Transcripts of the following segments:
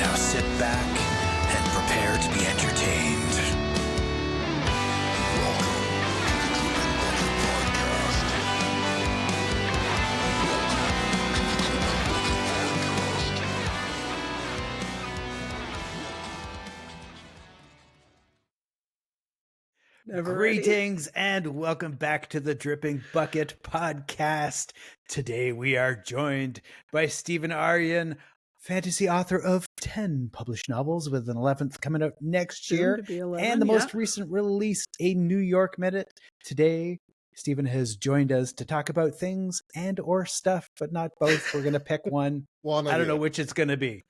Now sit back and prepare to be entertained. Greetings and welcome back to the Dripping Bucket Podcast. Today we are joined by Stephen Aryan, fantasy author of 10 published novels with an 11th coming out next year, 11, and the most recent release, A New York Minute. Today, Stephen has joined us to talk about things and or stuff, but not both. We're going to pick one. I don't know which it's going to be.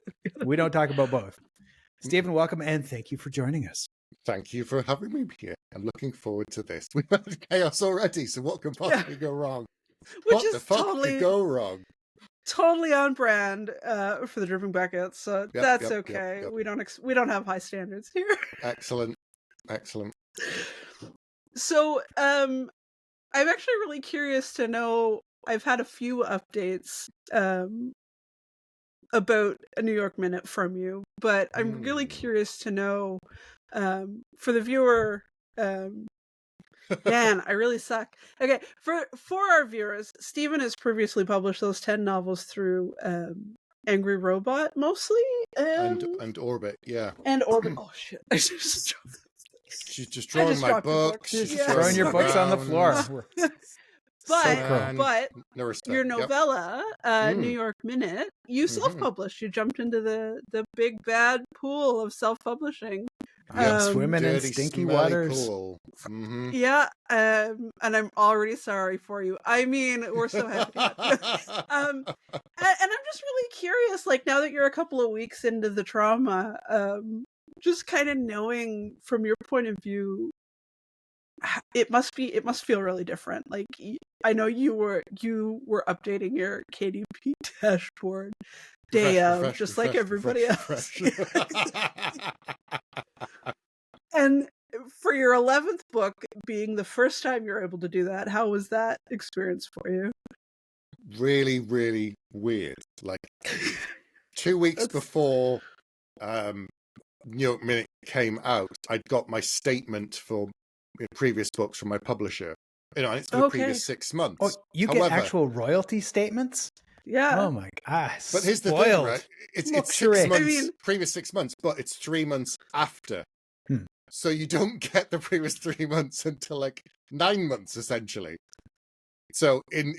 We don't talk about both. Stephen, welcome and thank you for joining us. Thank you for having me here. I'm looking forward to this. We've had chaos already, so what can possibly go wrong? What the fuck could go wrong? Totally on brand for the Dripping Buckets, so that's okay. Yep. We don't have high standards here. Excellent. So, I'm actually really curious to know. I've had a few updates about A New York Minute from you, but I'm really curious to know. For the viewer, man, I really suck. Okay, for our viewers, Stephen has previously published those 10 novels through Angry Robot, mostly, and Orbit, yeah, and Orbit. Oh shit! She's just drawing my books. She's throwing your books on the floor. But no your novella, New York Minute, you self-published. You jumped into the big bad pool of self-publishing. Swimming in stinky waters. Pool. Mm-hmm. Yeah, and I'm already sorry for you. I mean, we're so happy. And I'm just really curious, like, now that you're a couple of weeks into the trauma, just kind of knowing from your point of view, it must feel really different. Like, I know you were updating your KDP dashboard day of, just like everybody else. And for your 11th book being the first time you're able to do that, how was that experience for you? Really, really weird. Like 2 weeks before New York Minute came out, I'd got my statement for previous books from my publisher. You know, it's for the previous 6 months. Oh, you get actual royalty statements? Yeah. Oh my gosh. But here's the thing, right? It's 6 months, previous 6 months, but it's 3 months after. So you don't get the previous 3 months until like 9 months, essentially. So in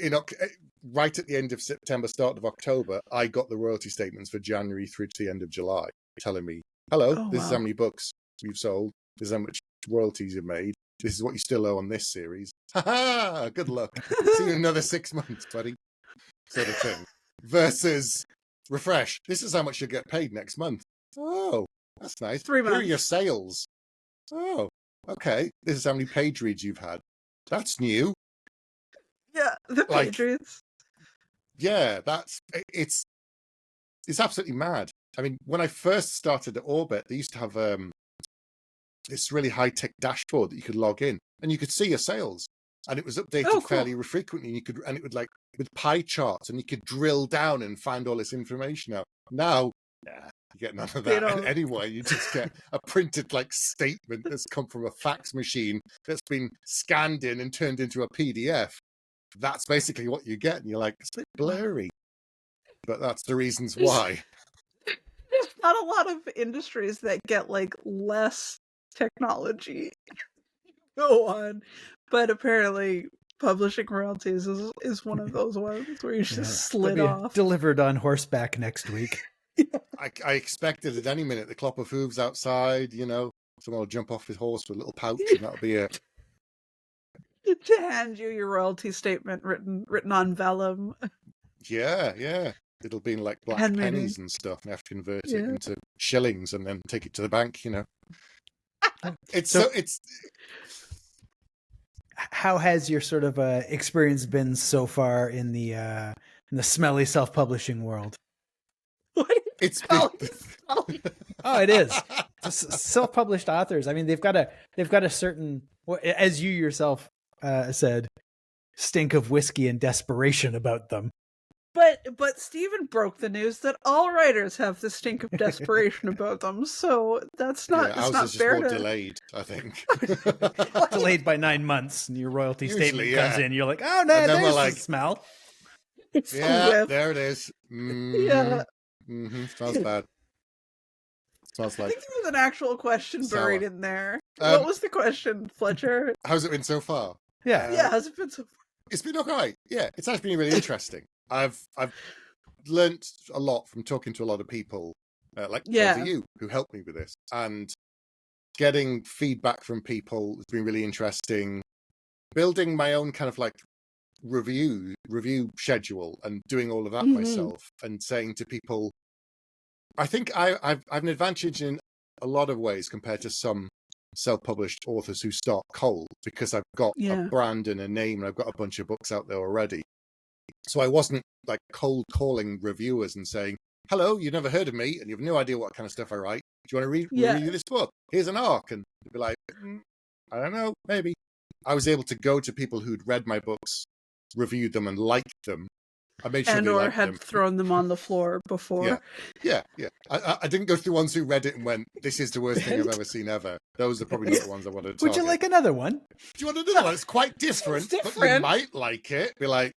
right at the end of September, start of October, I got the royalty statements for January through to the end of July, telling me, hello, this is how many books you've sold, this is how much royalties you've made, this is what you still owe on this series. Ha ha! Good luck. See you in another 6 months, buddy. Sort of thing. Versus refresh. This is how much you get paid next month. Oh, that's nice. 3 months. Here are your sales. Oh, okay. This is how many page reads you've had. That's new. Yeah, the page reads. Yeah, it's absolutely mad. I mean, when I first started at Orbit, they used to have this really high-tech dashboard that you could log in and you could see your sales, and it was updated fairly frequently. And it would like with pie charts, and you could drill down and find all this information out. Now, you get none of that anyway. You just get a printed like statement that's come from a fax machine that's been scanned in and turned into a PDF. That's basically what you get, and you're like, it's a bit blurry, but that's the reasons why. There's not a lot of industries that get like less technology go on, but apparently publishing royalties is one of those ones where you just slid off. Delivered on horseback next week. I expected at any minute the clop of hooves outside, you know, someone will jump off his horse with a little pouch, and that'll be it. To hand you your royalty statement written on vellum. Yeah. It'll be in like black pennies and stuff, and have to convert it into shillings and then take it to the bank, you know. How has your sort of experience been so far in the smelly self-publishing world? It's it is. Self-published authors. I mean, they've got a certain, as you yourself said, stink of whiskey and desperation about them. But Stephen broke the news that all writers have this stink of desperation about them, so that's not ours not is just fair more to... delayed, I think. Delayed by 9 months, and your royalty Usually, statement comes in. You're like, oh, no, and then there's we're like, the smell. It's yeah, there it is. Yeah. Smells bad. Smells I like. think there was an actual question sour. buried in there. What was the question, Fletcher? How's it been so far? Yeah. How's it been so far? It's been okay. Yeah, it's actually been really interesting. I've learnt a lot from talking to a lot of people, like both of you, who helped me with this, and getting feedback from people has been really interesting. Building my own kind of like review schedule and doing all of that myself, and saying to people, I think I've an advantage in a lot of ways compared to some self-published authors who start cold, because I've got a brand and a name, and I've got a bunch of books out there already. So I wasn't like cold calling reviewers and saying, hello, you've never heard of me and you have no idea what kind of stuff I write. Do you want to review this book? Here's an arc. And they'd be like, I don't know, maybe. I was able to go to people who'd read my books, reviewed them and liked them. I made sure and they or liked had them. thrown them on the floor before. Yeah. I didn't go through ones who read it and went, this is the worst thing I've ever seen ever. Those are probably not the ones I wanted to target. Would you like another one? Do you want another one? It's quite different, but you might like it. Be like,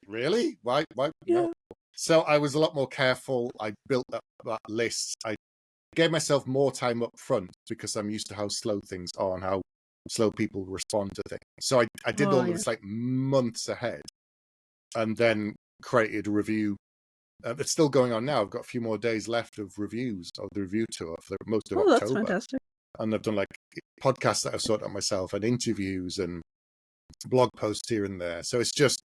really? Why? No. So I was a lot more careful. I built that list. I gave myself more time up front because I'm used to how slow things are and how slow people respond to things. So I did all of this like months ahead, and then created a review that's still going on now. I've got a few more days left of reviews of the review tour for most of October. That's fantastic. And I've done like podcasts that I've sorted out myself, and interviews and blog posts here and there. So it's just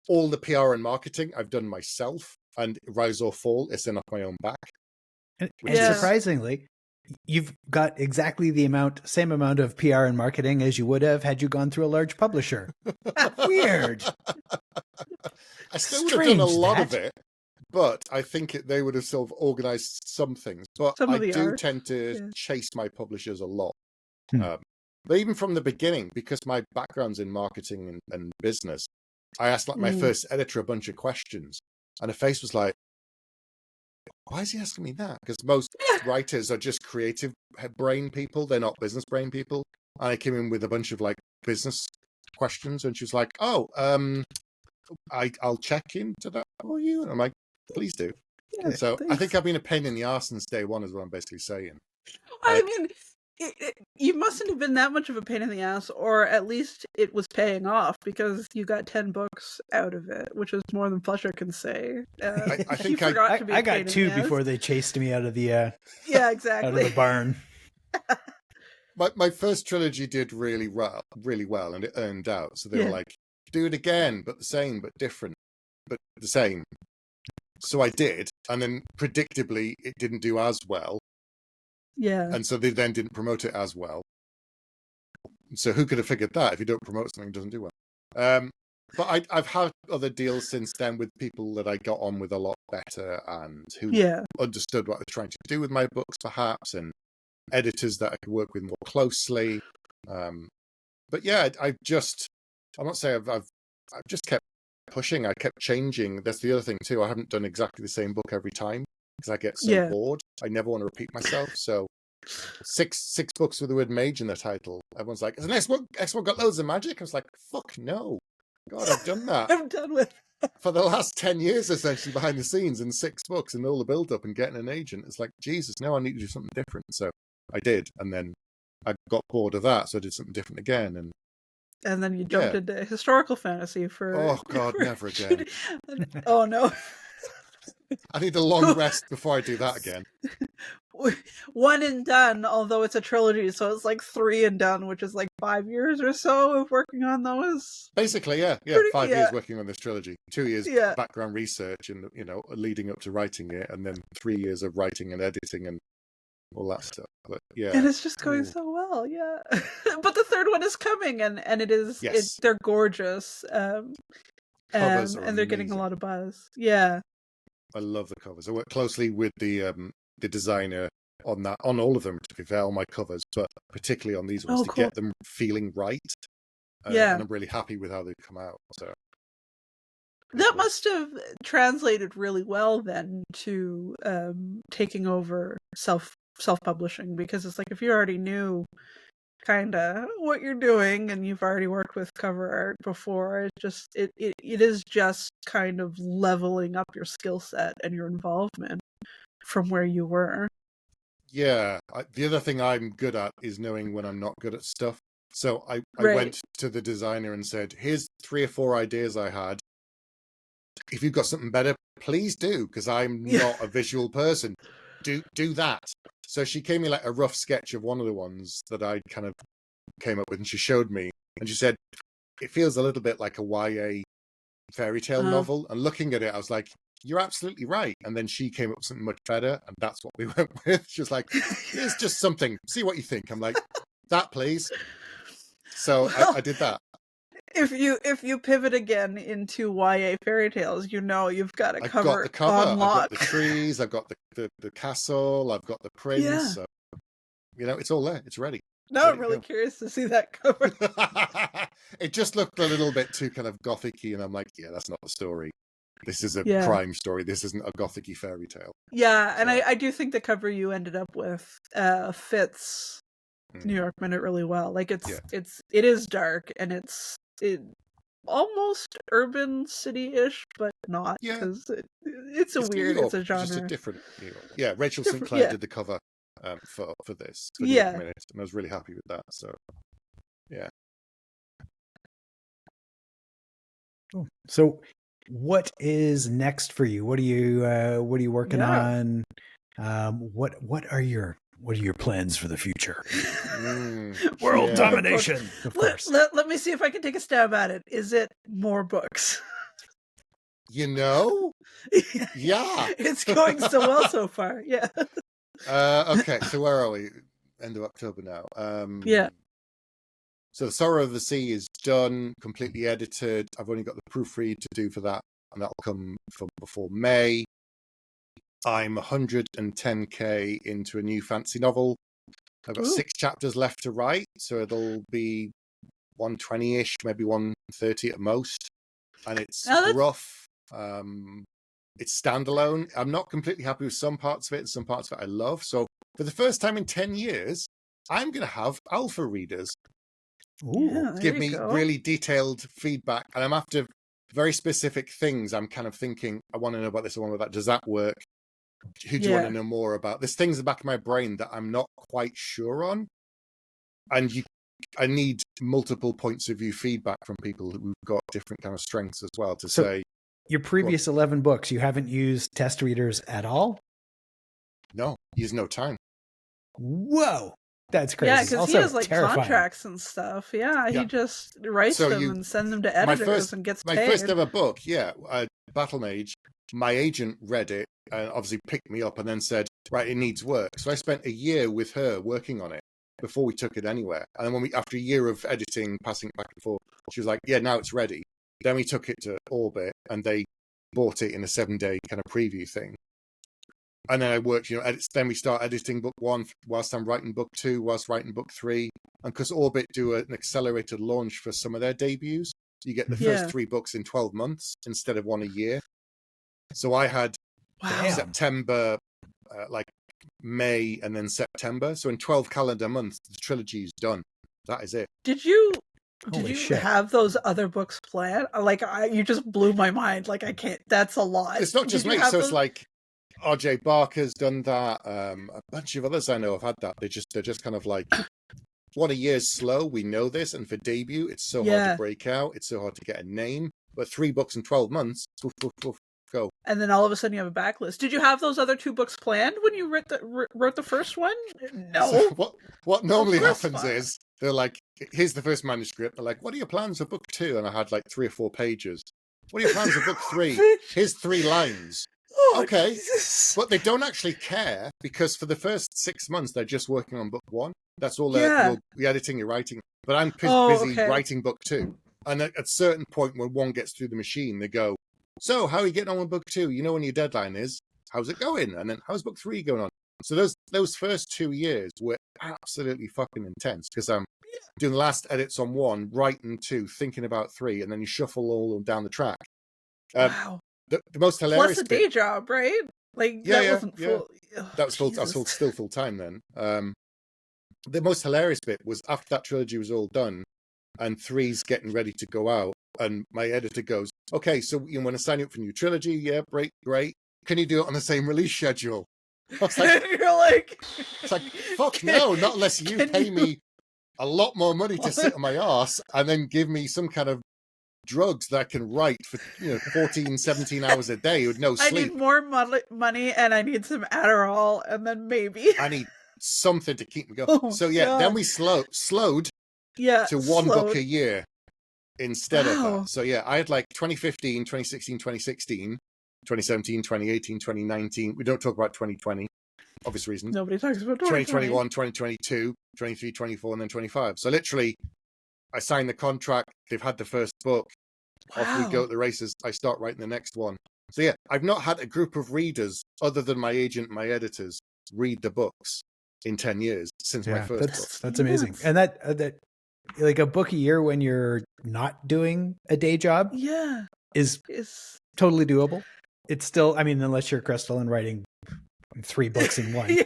all the PR and marketing I've done myself, and rise or fall, it's then off my own back. And surprisingly, you've got exactly the same amount of PR and marketing as you would have had you gone through a large publisher. Weird. I still would have done a lot of it, but I think they would have sort of organized some things. But I do tend to chase my publishers a lot. But even from the beginning, because my background's in marketing and business, I asked like my first editor a bunch of questions, and her face was like, why is he asking me that? Because most writers are just creative brain people. They're not business brain people. And I came in with a bunch of like business questions, and she was like, oh, I'll check into that for you. And I'm like, please do. Yeah, so thanks. I think I've been a pain in the arse since day one is what I'm basically saying. I mean, you mustn't have been that much of a pain in the ass, or at least it was paying off, because you got 10 books out of it, which is more than Fletcher can say. I think I got 2 before they chased me out of the exactly out of the barn. My first trilogy did really well, and it earned out. So they were like, do it again, but the same, but different, but the same. So I did, and then predictably it didn't do as well. Yeah. And so they then didn't promote it as well. So who could have figured that? If you don't promote something, it doesn't do well. But I've had other deals since then with people that I got on with a lot better, and who understood what they're trying to do with my books, perhaps, and editors that I could work with more closely. But yeah, I'm not saying I've just kept pushing. I kept changing. That's the other thing too. I haven't done exactly the same book every time, because I get so bored. I never want to repeat myself. So six books with the word mage in the title. Everyone's like, is the next one got loads of magic? I was like, fuck no. God, I've done that. I'm done with for the last 10 years, essentially, behind the scenes in 6 books and all the build-up and getting an agent. It's like, Jesus, now I need to do something different. So I did. And then I got bored of that. So I did something different again. And then you jumped into historical fantasy for... Oh, God, never again. Oh, no. I need a long rest before I do that again. 1 and done, although it's a trilogy, so it's like 3 and done, which is like 5 years or so of working on those. Basically, yeah. 5 years working on this trilogy. 2 years background research and, leading up to writing it, and then 3 years of writing and editing and all that stuff. But yeah. And it's just going so well, yeah. But the 3rd one is coming, and it is, they're gorgeous. Covers are and they're getting a lot of buzz. Yeah. I love the covers. I work closely with the designer on all of them, to be fair, on my covers, but particularly on these ones get them feeling right. And I'm really happy with how they come out. So That must have translated really well then to taking over self-publishing, because it's like if you already knew kind of what you're doing and you've already worked with cover art before, it is just kind of leveling up your skill set and your involvement from where you were. Yeah, the other thing I'm good at is knowing when I'm not good at stuff. So I went to the designer and said, here's 3 or 4 ideas I had. If you've got something better, please do, because I'm not a visual person. Do that. So she gave me like a rough sketch of one of the ones that I kind of came up with, and she showed me, and she said, it feels a little bit like a YA fairy tale novel. And looking at it, I was like, you're absolutely right. And then she came up with something much better, and that's what we went with. She was like, here's just something, see what you think. I'm like, that please. So I did that. If you pivot again into YA fairy tales, you've got a cover. I've got the cover, on I've lock. got the trees, I've got the castle, I've got the prince. Yeah. So, it's all there. It's ready. Now I'm really curious to see that cover. It just looked a little bit too kind of gothic-y, and I'm like, yeah, that's not the story. This is a crime story. This isn't a gothic-y fairy tale. Yeah, and I do think the cover you ended up with fits New York Minute really well. Like it is dark, and it's almost urban city-ish, but not, because it's a genre. Just a different New York. Yeah, Rachel St. Clair did the cover for this. For New York Minute, and I was really happy with that. So, yeah. So, what is next for you? What are you working on? What are your plans for the future? World domination, of course. Let me see if I can take a stab at it. Is it more books? Yeah. It's going so well so far. Yeah. Okay, so where are we? End of October now. So The Sorrow of the Sea is done, completely edited. I've only got the proofread to do for that, and that'll come from before May. I'm 110k into a new fantasy novel. I've got 6 chapters left to write, so it'll be 120-ish, maybe 130 at most. And it's rough. It's standalone. I'm not completely happy with some parts of it, and some parts of it I love. So for the first time in 10 years, I'm going to have alpha readers. Give me really detailed feedback. And I'm after very specific things. I'm kind of thinking, I want to know about this, I want to know about that. Does that work? Who do you want to know more about? There's things in the back of my brain that I'm not quite sure on. And I need multiple points of view feedback from people who've got different kind of strengths as well to say. Your previous 11 books, you haven't used test readers at all? No, use no time. Whoa. That's crazy. Yeah, because he has like contracts and stuff. Yeah, he just writes them and sends them to editors and gets paid. My first ever book, Battle Mage, my agent read it and obviously picked me up and then said, right, it needs work. So I spent a year with her working on it before we took it anywhere. And then after a year of editing, passing it back and forth, she was like, yeah, now it's ready. Then we took it to Orbit and they bought it in a 7-day kind of preview thing. And then I worked, then we start editing book 1 whilst I'm writing book 2, whilst writing book 3. And because Orbit do an accelerated launch for some of their debuts, you get the first 3 books in 12 months instead of 1 a year. So I had September, May, and then September. So in 12 calendar months, the trilogy is done. That is it. Did you have those other books planned? Like, you just blew my mind. Like, I can't. That's a lot. It's not just me. So it's like R.J. Barker's done that. A bunch of others I know have had that. They're just kind of like, 1 a year's slow. We know this. And for debut, it's so hard to break out. It's so hard to get a name. But 3 books in 12 months, go. And then all of a sudden you have a backlist. Did you have those other 2 books planned when you wrote the first one? No. So what normally happens is they're like, here's the first manuscript. They're like, what are your plans for book 2? And I had like 3 or 4 pages. What are your plans for book 3? Here's 3 lines. Okay. Jesus. But they don't actually care because for the first 6 months, they're just working on book 1. That's all they're editing and writing. But I'm busy writing book 2. And at a certain point when 1 gets through the machine, they go, so how are you getting on with book 2? You know when your deadline is. How's it going? And then how's book 3 going on? So those first 2 years were absolutely fucking intense because I'm doing the last edits on 1, writing 2, thinking about 3, and then you shuffle all of them down the track. Wow. The most hilarious Plus a day job, right? Like that wasn't full. Yeah. That was full. I was still full time then. The most hilarious bit was after that trilogy was all done, and 3's getting ready to go out, and my editor goes, "Okay, so you want to sign up for a new trilogy? Yeah, great. Can you do it on the same release schedule?" I was like, "You're like, it's like, fuck no, not unless you pay me a lot more money to sit on my ass and then give me some kind of drugs that I can write for 14, 17 hours a day with no sleep. I need more money, and I need some Adderall, and then maybe I need something to keep me going. So then we slowed to one book a year instead of that. So I had like 2015, 2016, 2016, 2017, 2018, 2019. We don't talk about 2020, obvious reasons. Nobody talks about 2021, 2022, 23, 24, and then 25. So literally, I signed the contract. They've had the first book. Off we go to the races. I start writing the next one. So I've not had a group of readers other than my agent and my editors read the books in 10 years since my first book. That's amazing. And that like a book a year when you're not doing a day job is totally doable. It's still, I mean, unless you're Krystle and writing 3 books in one.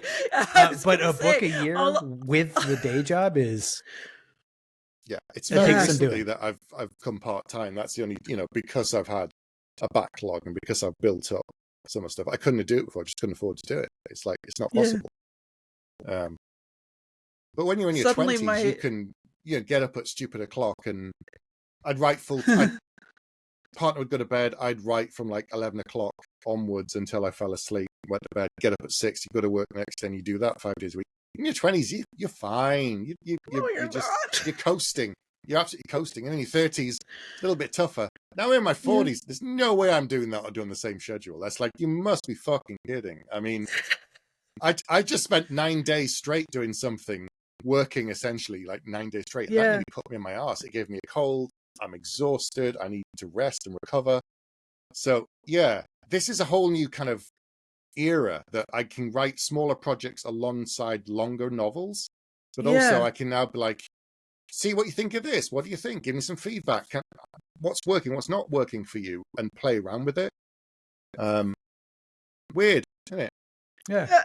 But a book a year with the day job is... Yeah, it's very recently that I've come part-time. That's the only, because I've had a backlog and because I've built up some of stuff. I couldn't do it before. I just couldn't afford to do it. It's like, it's not possible. But when you're in your 20s, you can get up at stupid o'clock, and I'd write partner would go to bed, I'd write from like 11 o'clock onwards until I fell asleep, went to bed, get up at 6, you go to work next day, and you do that 5 days a week. In your 20s, you're fine. You're coasting. You're absolutely coasting. And in your 30s, a little bit tougher. Now in my 40s, there's no way I'm doing that or doing the same schedule. That's like, you must be fucking kidding. I mean, I just spent 9 days straight doing something, working essentially like 9 days straight. That really put me in my ass. It gave me a cold. I'm exhausted. I need to rest and recover. So this is a whole new kind of era that I can write smaller projects alongside longer novels, but also I can now be like, see what you think of this. What do you think? Give me some feedback. What's working? What's not working for you? And play around with it. Weird, isn't it? Yeah.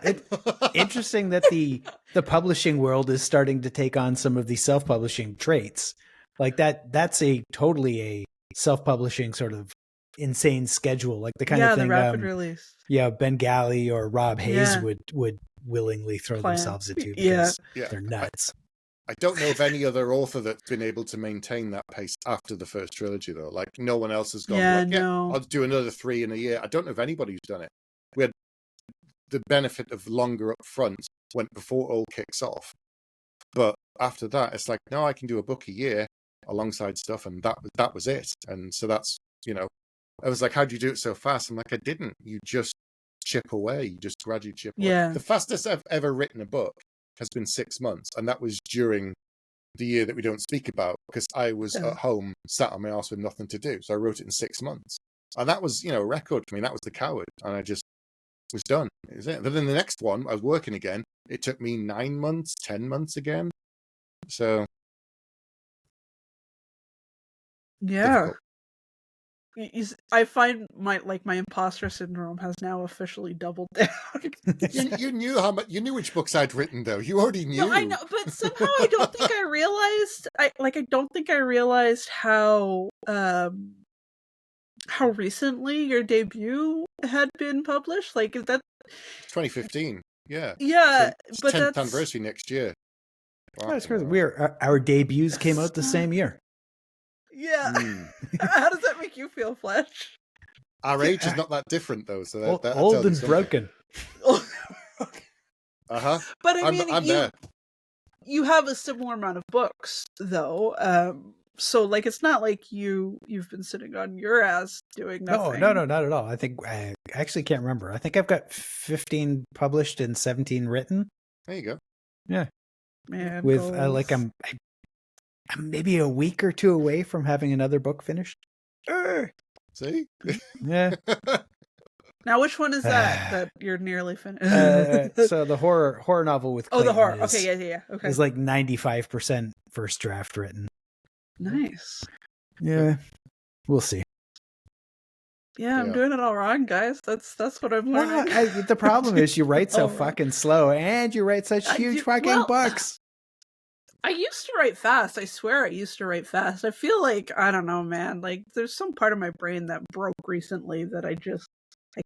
Interesting that the publishing world is starting to take on some of these self-publishing traits. Like that's totally a self-publishing sort of insane schedule, like the kind of thing the rapid release. Ben Galley or Rob Hayes would willingly throw themselves into because they're nuts. I don't know of any other author that's been able to maintain that pace after the first trilogy, though. Like, no one else has gone, I'll do another 3 in a year. I don't know of anybody who's done it. We had the benefit of longer up front went before it all kicks off. But after that, it's like, no, I can do a book a year alongside stuff, and that was it. And so that's, I was like, how do you do it so fast? I'm like, I didn't. You just chip away. You just gradually chip away. The fastest I've ever written a book has been 6 months, and that was during the year that we don't speak about, because I was at home, sat on my ass with nothing to do. So I wrote it in 6 months. And that was, a record for me. That was The Coward. And I just was done. It was it. But then the next one, I was working again. It took me 9 months, 10 months again. So... difficult. I find my imposter syndrome has now officially doubled down. you knew which books I'd written, though. You already knew. No, I know, but somehow I don't think I realized. I don't think I realized how recently your debut had been published. Like, is that 2015? Yeah. Yeah, so but 10th that's anniversary next year. Wow. That's crazy. Our debuts came out the same year. Yeah. How does that make you feel, Fletch? Our age is not that different, though. So that old and broken. But I mean, I'm there. You have a similar amount of books, though. So, like, it's not like you've been sitting on your ass doing nothing. No, not at all. I think I actually can't remember. I think I've got 15 published and 17 written. There you go. Yeah. Man, with I'm maybe a week or 2 away from having another book finished. See? Yeah. Now, which one is that you're nearly finished? So the horror novel with Clayton the horror. Okay, yeah. Okay. Is like 95% first draft written. Nice. Yeah. We'll see. Yeah, I'm doing it all wrong, guys. That's what I'm learning. Well, the problem is you write so fucking slow, and you write such huge fucking books. I used to write fast. I swear I used to write fast. I feel like, I don't know, man. Like, there's some part of my brain that broke recently that I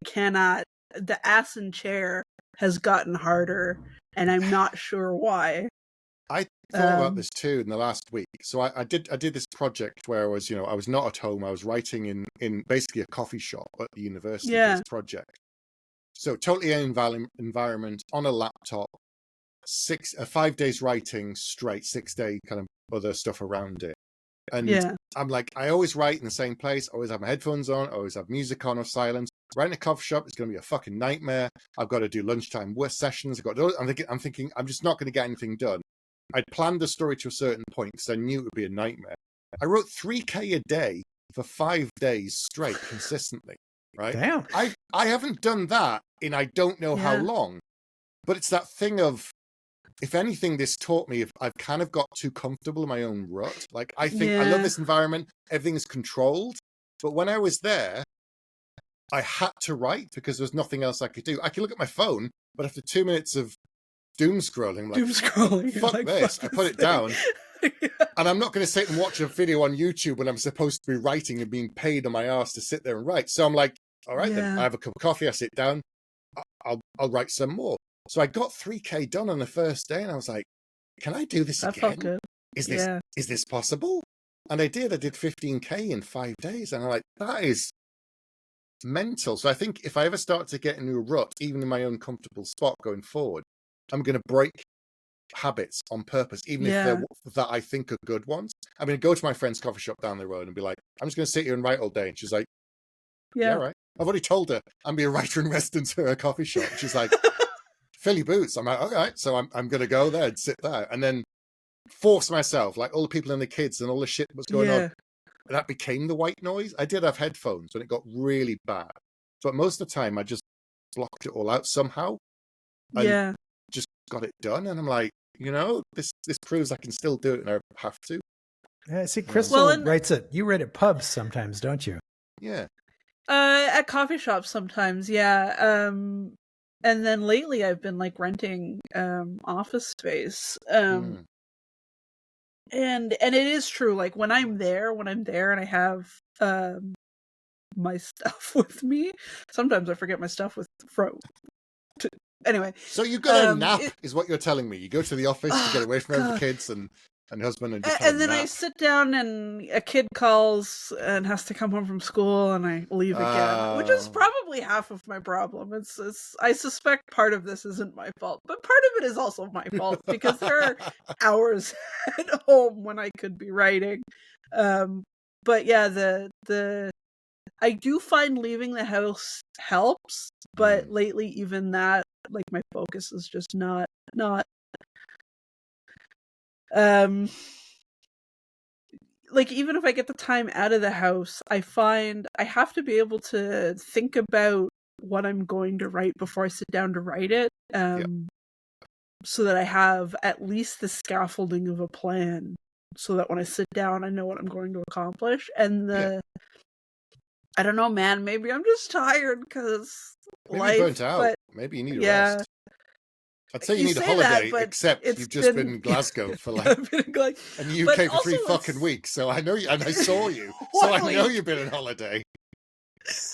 cannot. The ass and chair has gotten harder, and I'm not sure why. I thought about this too in the last week. So I did this project where I was, I was not at home. I was writing in basically a coffee shop at the university for this project. So totally alien environment on a laptop, 5 days writing straight, 6-day kind of other stuff around it. And I'm like, I always write in the same place, always have my headphones on, always have music on or silence. Writing a coffee shop is going to be a fucking nightmare. I've got to do lunchtime work sessions. I'm thinking I'm just not going to get anything done. I'd planned the story to a certain point because I knew it would be a nightmare. I wrote 3K a day for 5 days straight, consistently. Right? Damn. I haven't done that in I don't know how long. But it's that thing of, if anything, this taught me if I've kind of got too comfortable in my own rut. Like, I think I love this environment. Everything is controlled. But when I was there, I had to write because there was nothing else I could do. I could look at my phone, but after 2 minutes of doom scrolling, fuck this. I put it down. And I'm not going to sit and watch a video on YouTube when I'm supposed to be writing and being paid on my ass to sit there and write. So I'm like, all right, then I have a cup of coffee. I sit down. I'll write some more. So I got 3K done on the first day, and I was like, can I do this again? Felt good. Is this possible? And I did. I did 15K in 5 days, and I'm like, that is mental. So I think if I ever start to get into a rut, even in my own comfortable spot going forward, I'm going to break habits on purpose, even if they're that I think are good ones. I'm going to go to my friend's coffee shop down the road and be like, I'm just going to sit here and write all day. And she's like, yeah, right. I've already told her I'm be a writer in residence for her coffee shop. She's like, fill your boots. I'm like, all right. So I'm going to go there and sit there and then force myself, like all the people and the kids and all the shit that was going on. That became the white noise. I did have headphones when it got really bad. But most of the time I just blocked it all out somehow. And just got it done. And I'm like, this proves I can still do it and I have to. Yeah, see, Krystle writes it. You write at pubs sometimes, don't you? Yeah. At coffee shops sometimes, And then lately I've been like renting office space. And it is true, like when I'm there and I have my stuff with me, sometimes I forget my stuff anyway. So you go to nap is what you're telling me. You go to the office to get away from the kids and husband and then nap. I sit down and a kid calls and has to come home from school and I leave again, which is probably half of my problem. It's I suspect part of this isn't my fault, but part of it is also my fault because there are hours at home when I could be writing. But yeah, the I do find leaving the house helps, but lately even that, like my focus is just not like even if I get the time out of the house, I find I have to be able to think about what I'm going to write before I sit down to write it. So that I have at least the scaffolding of a plan so that when I sit down I know what I'm going to accomplish. And I don't know, man, maybe I'm just tired because life, burnt out. Maybe you need a rest. I'd say you need a holiday, except you've just been in Glasgow for like in the UK for 3 fucking weeks. So I know you, and I saw you, so I know you've been on holiday.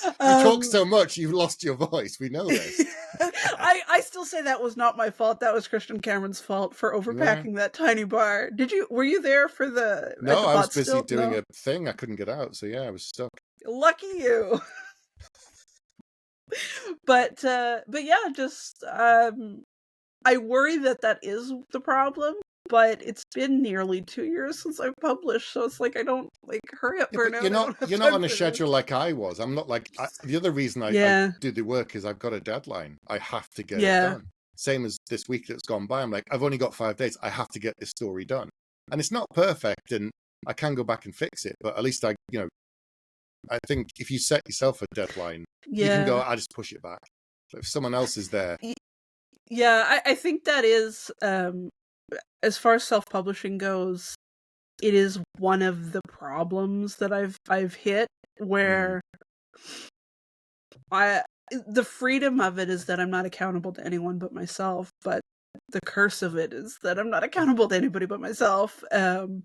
You talk so much, you've lost your voice. We know this. I still say that was not my fault. That was Christian Cameron's fault for overpacking that tiny bar. Were you there for the? No, I was busy doing a thing. I couldn't get out, so I was stuck. Lucky you. But yeah, just I worry that is the problem, but it's been nearly 2 years since I've published, so it's like I don't hurry up, burn out. You're not on a schedule like I was. I'm not like the other reason I do the work is I've got a deadline. I have to get it done. Same as this week that's gone by. I'm like, I've only got 5 days. I have to get this story done, and it's not perfect, and I can go back and fix it. But at least I think if you set yourself a deadline, you can go, I just push it back. So if someone else is there. Yeah, I think that is, as far as self-publishing goes, it is one of the problems that I've hit where the freedom of it is that I'm not accountable to anyone but myself, but the curse of it is that I'm not accountable to anybody but myself. And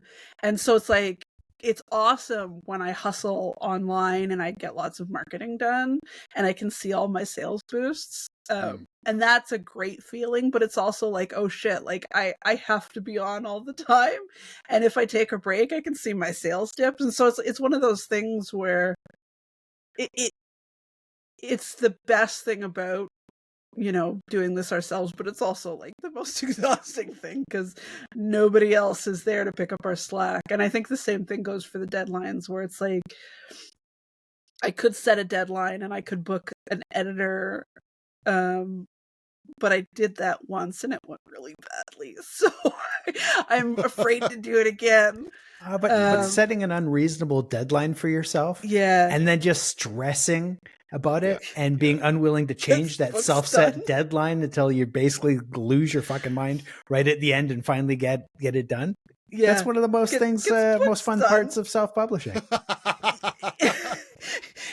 so it's like, it's awesome when I hustle online and I get lots of marketing done and I can see all my sales boosts. And that's a great feeling, but it's also like, oh shit, like I have to be on all the time. And if I take a break, I can see my sales dip. And so it's one of those things where it's the best thing about, you know, doing this ourselves, but it's also like the most exhausting thing because nobody else is there to pick up our slack. And I think the same thing goes for the deadlines, where it's like I could set a deadline and I could book an editor, but I did that once and it went really badly, so I'm afraid to do it again. But setting an unreasonable deadline for yourself, and then just stressing about it and being unwilling to change that self-set deadline until you basically lose your fucking mind right at the end and finally get it done. Yeah, that's one of the most most fun parts of self-publishing.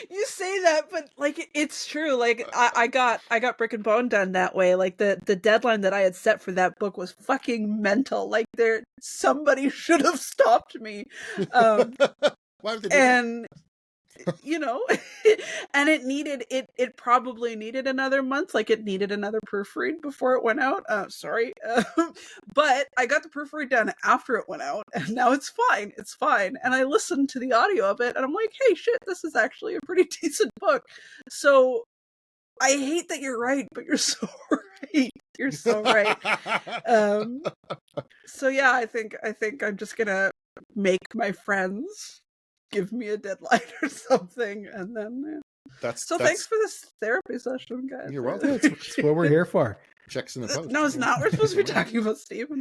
You say that, but like it's true. Like I got Brick and Bone done that way. Like the deadline that I had set for that book was fucking mental. Like somebody should have stopped me. Why would they do that? You know, and it probably needed another month. Like it needed another proofread before it went out. But I got the proofread done after it went out, and now it's fine. And I listened to the audio of it and I'm like, hey shit, this is actually a pretty decent book. So I hate that you're right, but you're so right. You're so right. So yeah, I think I'm just gonna make my friends give me a deadline or something, and then thanks for this therapy session, guys. You're welcome. That's what we're here for. Checks in the post. No, it's not. We're supposed to be talking about Stephen.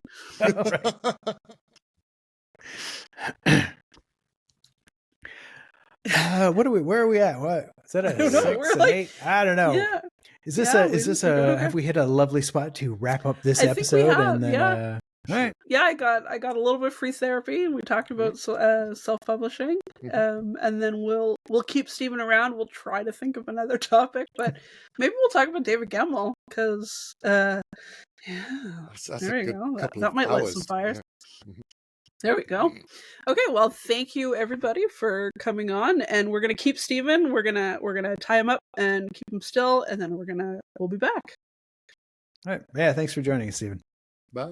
Where are we at? What is that? A 6 and 8? I don't know. Yeah. Is this have we hit a lovely spot to wrap up this episode? And then all right. Yeah, I got a little bit of free therapy. We talked about self-publishing, and then we'll keep Stephen around. We'll try to think of another topic, but maybe we'll talk about David Gemmell because there we go. That might light some fires. Yeah. There we go. Okay, well, thank you everybody for coming on, and we're gonna keep Stephen. We're gonna tie him up and keep him still, and then we'll be back. All right. Yeah. Thanks for joining us, Stephen. Bye.